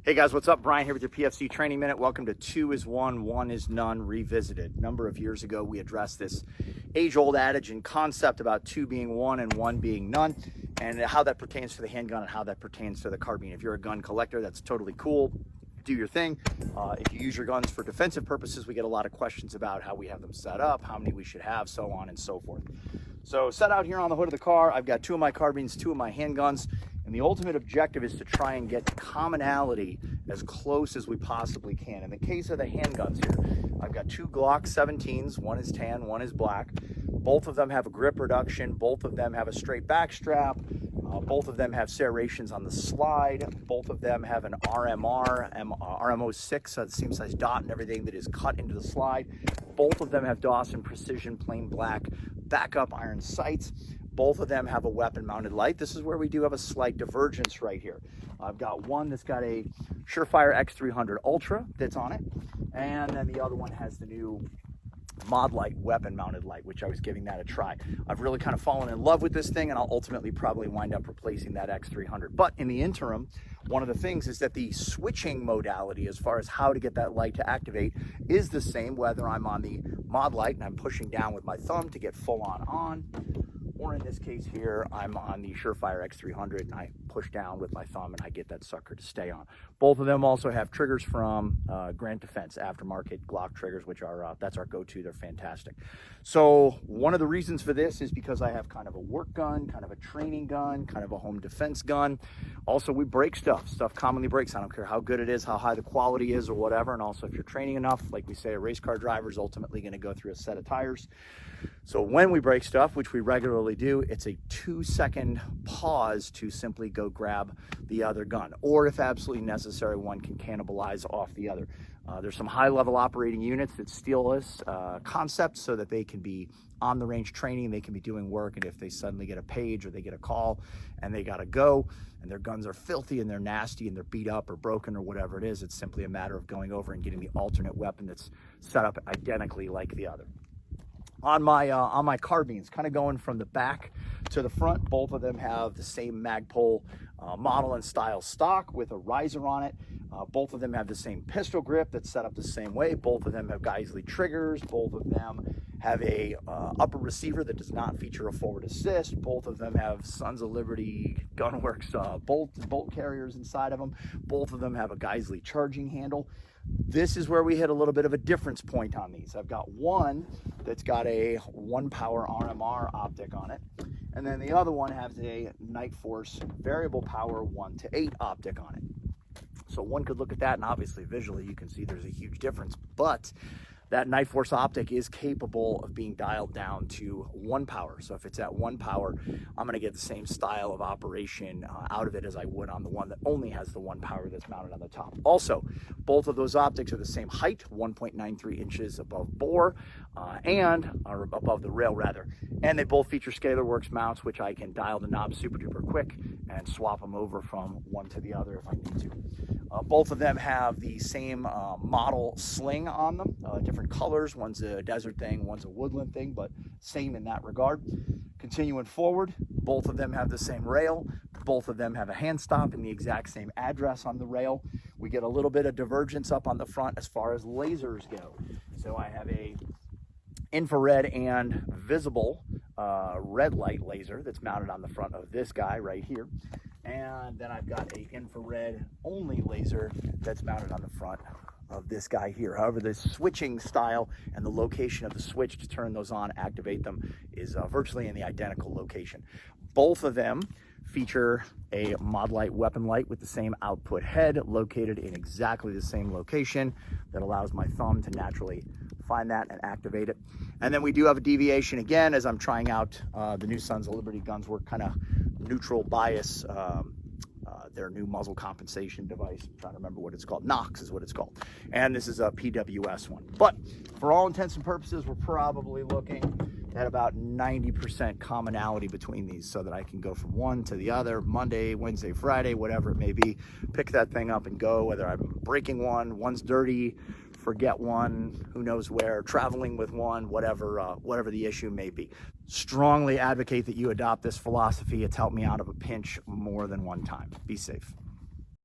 Hey guys, what's up? Brian here with your PFC Training Minute. Welcome to 2 is 1, 1 is none revisited. A number of years ago, we addressed this age-old adage and concept about 2 being 1 and 1 being none, and how that pertains to the handgun and how that pertains to the carbine. If you're a gun collector, that's totally cool. Do your thing. If you use your guns for defensive purposes, we get a lot of questions about how we have them set up, how many we should have, so on and so forth. So set out here on the hood of the car, I've got 2 of my carbines, 2 of my handguns, and the ultimate objective is to try and get commonality as close as we possibly can. In the case of the handguns here, I've got 2 Glock 17s, one is tan, one is black. Both of them have a grip reduction, both of them have a straight back strap, both of them have serrations on the slide, both of them have an RMO6, the same size dot and everything that is cut into the slide. Both of them have Dawson Precision plain black backup iron sights. Both of them have a weapon mounted light. This is where we do have a slight divergence right here. I've got one that's got a Surefire X300 Ultra that's on it, and then the other one has the new Mod Light weapon mounted light, which I was giving that a try. I've really kind of fallen in love with this thing, and I'll ultimately probably wind up replacing that X300. But in the interim, one of the things is that the switching modality as far as how to get that light to activate is the same whether I'm on the Mod Light and I'm pushing down with my thumb to get full on, or in this case here, I'm on the Surefire X300 and I push down with my thumb and I get that sucker to stay on. Both of them also have triggers from Grant Defense aftermarket Glock triggers, which are, that's our go-to, they're fantastic. So one of the reasons for this is because I have kind of a work gun, kind of a training gun, kind of a home defense gun. Also, we break stuff commonly breaks. I don't care how good it is, how high the quality is or whatever. And also if you're training enough, like we say, a race car driver is ultimately gonna go through a set of tires. So when we break stuff, which we regularly do, it's a 2-second pause to simply go grab the other gun. Or if absolutely necessary, one can cannibalize off the other. There's some high-level operating units that steal this concept so that they can be on the range training, they can be doing work, and if they suddenly get a page or they get a call and they gotta go, and their guns are filthy and they're nasty and they're beat up or broken or whatever it is, it's simply a matter of going over and getting the alternate weapon that's set up identically like the other. On my carbines, kind of going from the back to the front, both of them have the same Magpul model and style stock with a riser on it. Both of them have the same pistol grip that's set up the same way. Both of them have Geissele triggers. Both of them have a upper receiver that does not feature a forward assist. Both of them have Sons of Liberty Gunworks bolt carriers inside of them. Both of them have a Geissele charging handle. This is where we hit a little bit of a difference point on these. I've got one that's got a 1-power RMR optic on it, and then the other one has a Nightforce variable power 1-to-8 optic on it. So one could look at that, and obviously visually you can see there's a huge difference, but that Nightforce optic is capable of being dialed down to 1 power. So if it's at 1 power, I'm gonna get the same style of operation out of it as I would on the one that only has the 1 power that's mounted on the top. Also, both of those optics are the same height, 1.93 inches above bore, or above the rail rather. And they both feature ScalarWorks mounts, which I can dial the knob super duper quick and swap them over from one to the other if I need to. Both of them have the same model sling on them, different colors. One's a desert thing, one's a woodland thing, but same in that regard. Continuing forward, both of them have the same rail. Both of them have a hand stop and the exact same address on the rail. We get a little bit of divergence up on the front as far as lasers go. So I have a infrared and visible red light laser that's mounted on the front of this guy right here. And then I've got a infrared only laser that's mounted on the front of this guy here. However, the switching style and the location of the switch to turn those on, activate them, is virtually in the identical location. Both of them feature a Mod Light weapon light with the same output head located in exactly the same location that allows my thumb to naturally find that and activate it. And then we do have a deviation again as I'm trying out the new Sons of Liberty Gunsworks kind of neutral bias, their new muzzle compensation device. I'm trying to remember what it's called. Nox is what it's called. And this is a PWS one. But for all intents and purposes, we're probably looking at about 90% commonality between these so that I can go from one to the other, Monday, Wednesday, Friday, whatever it may be, pick that thing up and go, whether I'm breaking one, one's dirty, forget one, who knows where, traveling with one, whatever the issue may be. Strongly advocate that you adopt this philosophy. It's helped me out of a pinch more than one time. Be safe.